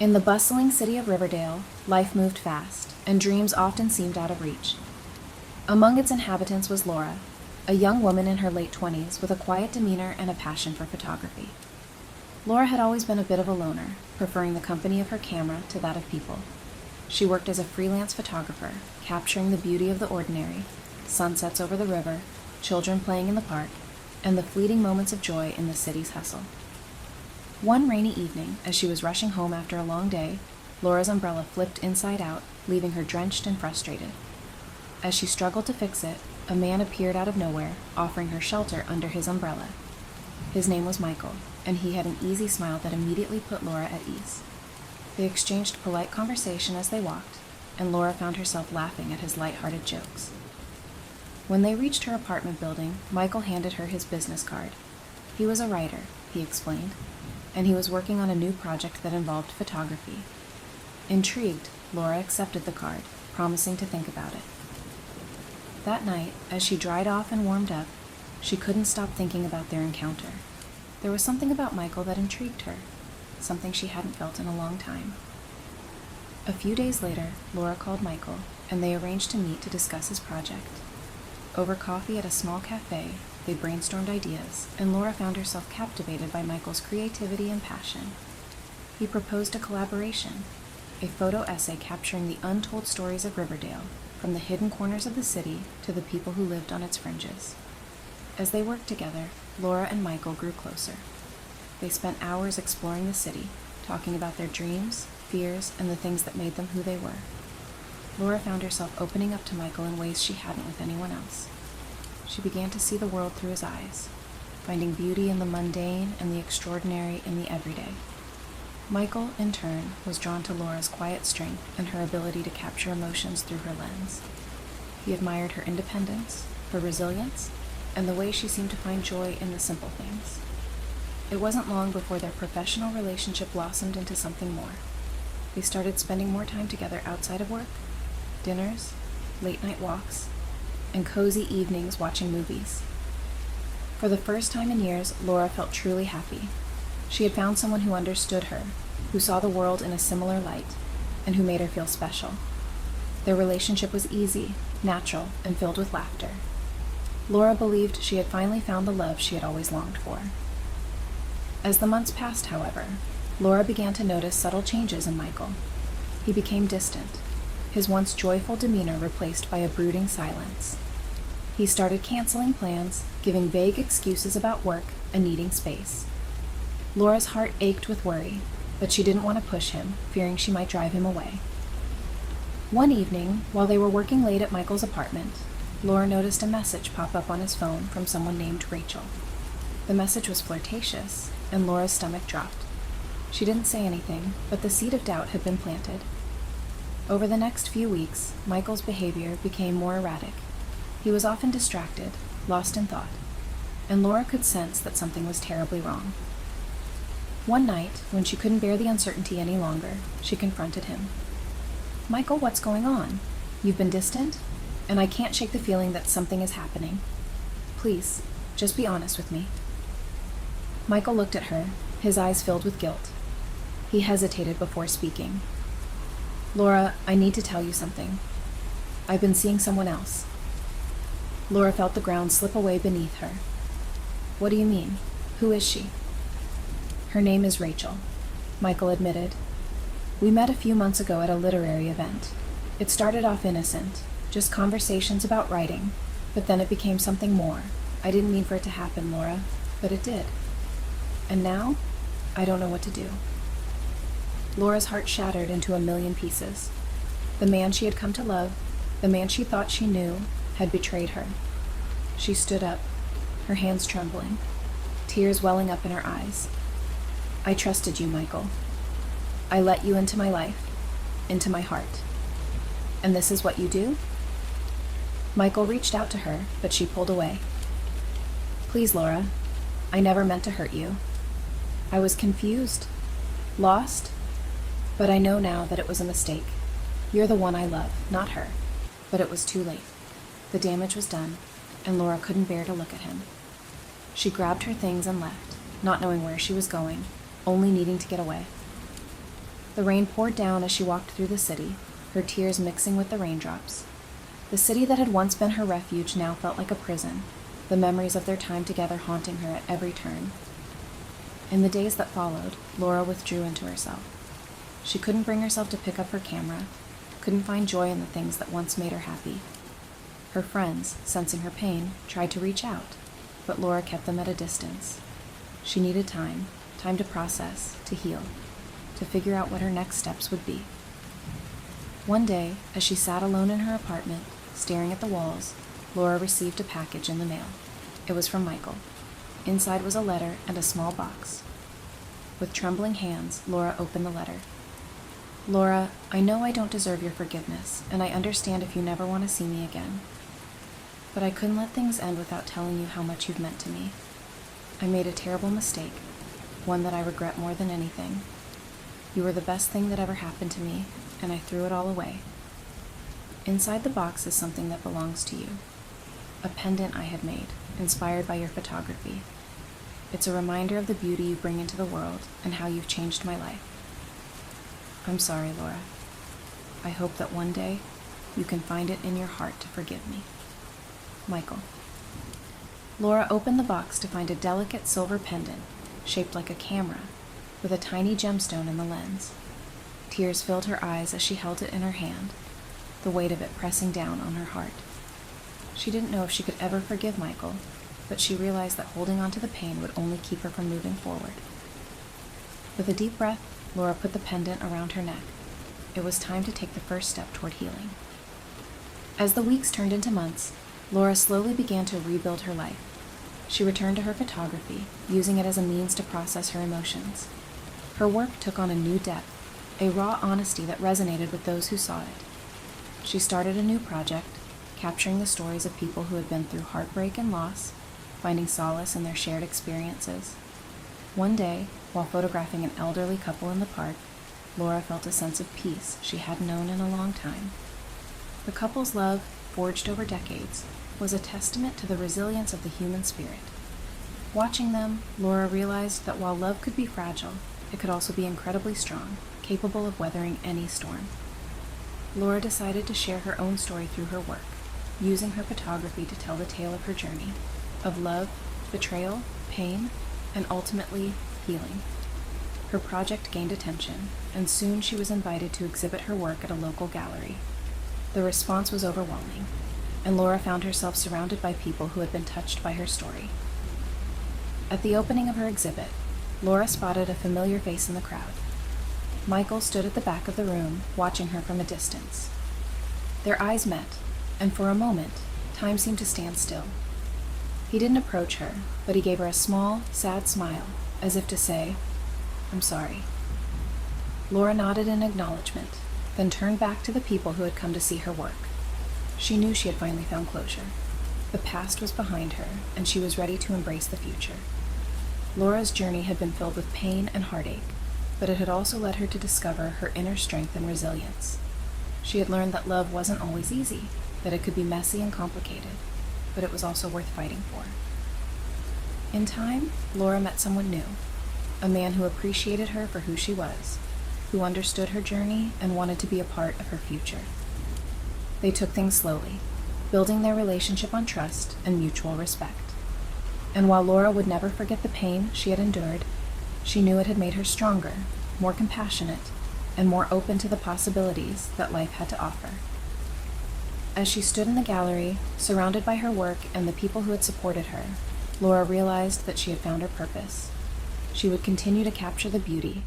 In the bustling city of Riverdale, life moved fast, and dreams often seemed out of reach. Among its inhabitants was Laura, a young woman in her late 20s with a quiet demeanor and a passion for photography. Laura had always been a bit of a loner, preferring the company of her camera to that of people. She worked as a freelance photographer, capturing the beauty of the ordinary, sunsets over the river, children playing in the park, and the fleeting moments of joy in the city's hustle. One rainy evening, as she was rushing home after a long day, Laura's umbrella flipped inside out, leaving her drenched and frustrated. As she struggled to fix it, a man appeared out of nowhere, offering her shelter under his umbrella. His name was Michael, and he had an easy smile that immediately put Laura at ease. They exchanged polite conversation as they walked, and Laura found herself laughing at his light-hearted jokes. When they reached her apartment building, Michael handed her his business card. He was a writer, he explained, and he was working on a new project that involved photography. Intrigued, Laura accepted the card, promising to think about it. That night, as she dried off and warmed up, she couldn't stop thinking about their encounter. There was something about Michael that intrigued her, something she hadn't felt in a long time. A few days later, Laura called Michael, and they arranged to meet to discuss his project. Over coffee at a small cafe, they brainstormed ideas, and Laura found herself captivated by Michael's creativity and passion. He proposed a collaboration, a photo essay capturing the untold stories of Riverdale, from the hidden corners of the city to the people who lived on its fringes. As they worked together, Laura and Michael grew closer. They spent hours exploring the city, talking about their dreams, fears, and the things that made them who they were. Laura found herself opening up to Michael in ways she hadn't with anyone else. She began to see the world through his eyes, finding beauty in the mundane and the extraordinary in the everyday. Michael, in turn, was drawn to Laura's quiet strength and her ability to capture emotions through her lens. He admired her independence, her resilience, and the way she seemed to find joy in the simple things. It wasn't long before their professional relationship blossomed into something more. They started spending more time together outside of work, dinners, late-night walks, and cozy evenings watching movies. For the first time in years, Laura felt truly happy. She had found someone who understood her, who saw the world in a similar light, and who made her feel special. Their relationship was easy, natural, and filled with laughter. Laura believed she had finally found the love she had always longed for. As the months passed, however, Laura began to notice subtle changes in Michael. He became distant, his once joyful demeanor replaced by a brooding silence. He started canceling plans, giving vague excuses about work and needing space. Laura's heart ached with worry, but she didn't want to push him, fearing she might drive him away. One evening, while they were working late at Michael's apartment, Laura noticed a message pop up on his phone from someone named Rachel. The message was flirtatious, and Laura's stomach dropped. She didn't say anything, but the seed of doubt had been planted. Over the next few weeks, Michael's behavior became more erratic. He was often distracted, lost in thought, and Laura could sense that something was terribly wrong. One night, when she couldn't bear the uncertainty any longer, she confronted him. "Michael, what's going on? You've been distant, and I can't shake the feeling that something is happening. Please, just be honest with me." Michael looked at her, his eyes filled with guilt. He hesitated before speaking. "Laura, I need to tell you something. I've been seeing someone else." Laura felt the ground slip away beneath her. "What do you mean? Who is she?" "Her name is Rachel," Michael admitted. "We met a few months ago at a literary event. It started off innocent, just conversations about writing, but then it became something more. I didn't mean for it to happen, Laura, but it did. And now, I don't know what to do." Laura's heart shattered into a million pieces. The man she had come to love, the man she thought she knew, had betrayed her. She stood up, her hands trembling, tears welling up in her eyes. "I trusted you, Michael. I let you into my life, into my heart. And this is what you do?" Michael reached out to her, but she pulled away. "Please, Laura, I never meant to hurt you. I was confused, lost, but I know now that it was a mistake. You're the one I love, not her." But it was too late. The damage was done, and Laura couldn't bear to look at him. She grabbed her things and left, not knowing where she was going, only needing to get away. The rain poured down as she walked through the city, her tears mixing with the raindrops. The city that had once been her refuge now felt like a prison, the memories of their time together haunting her at every turn. In the days that followed, Laura withdrew into herself. She couldn't bring herself to pick up her camera, couldn't find joy in the things that once made her happy. Her friends, sensing her pain, tried to reach out, but Laura kept them at a distance. She needed time to process, to heal, to figure out what her next steps would be. One day, as she sat alone in her apartment, staring at the walls, Laura received a package in the mail. It was from Michael. Inside was a letter and a small box. With trembling hands, Laura opened the letter. "Laura, I know I don't deserve your forgiveness, and I understand if you never want to see me again. But I couldn't let things end without telling you how much you've meant to me. I made a terrible mistake, one that I regret more than anything. You were the best thing that ever happened to me, and I threw it all away. Inside the box is something that belongs to you. A pendant I had made, inspired by your photography. It's a reminder of the beauty you bring into the world and how you've changed my life. I'm sorry, Laura. I hope that one day you can find it in your heart to forgive me. Michael." Laura opened the box to find a delicate silver pendant, shaped like a camera, with a tiny gemstone in the lens. Tears filled her eyes as she held it in her hand, the weight of it pressing down on her heart. She didn't know if she could ever forgive Michael, but she realized that holding on to the pain would only keep her from moving forward. With a deep breath, Laura put the pendant around her neck. It was time to take the first step toward healing. As the weeks turned into months, Laura slowly began to rebuild her life. She returned to her photography, using it as a means to process her emotions. Her work took on a new depth, a raw honesty that resonated with those who saw it. She started a new project, capturing the stories of people who had been through heartbreak and loss, finding solace in their shared experiences. One day, while photographing an elderly couple in the park, Laura felt a sense of peace she hadn't known in a long time. The couple's love, forged over decades, was a testament to the resilience of the human spirit. Watching them, Laura realized that while love could be fragile, it could also be incredibly strong, capable of weathering any storm. Laura decided to share her own story through her work, using her photography to tell the tale of her journey, of love, betrayal, pain, and ultimately, healing. Her project gained attention, and soon she was invited to exhibit her work at a local gallery. The response was overwhelming, and Laura found herself surrounded by people who had been touched by her story. At the opening of her exhibit, Laura spotted a familiar face in the crowd. Michael stood at the back of the room, watching her from a distance. Their eyes met, and for a moment, time seemed to stand still. He didn't approach her, but he gave her a small, sad smile, as if to say, "I'm sorry." Laura nodded in acknowledgement, then turned back to the people who had come to see her work. She knew she had finally found closure. The past was behind her, and she was ready to embrace the future. Laura's journey had been filled with pain and heartache, but it had also led her to discover her inner strength and resilience. She had learned that love wasn't always easy, that it could be messy and complicated, but it was also worth fighting for. In time, Laura met someone new, a man who appreciated her for who she was, who understood her journey and wanted to be a part of her future. They took things slowly, building their relationship on trust and mutual respect. And while Laura would never forget the pain she had endured, she knew it had made her stronger, more compassionate, and more open to the possibilities that life had to offer. As she stood in the gallery, surrounded by her work and the people who had supported her, Laura realized that she had found her purpose. She would continue to capture the beauty,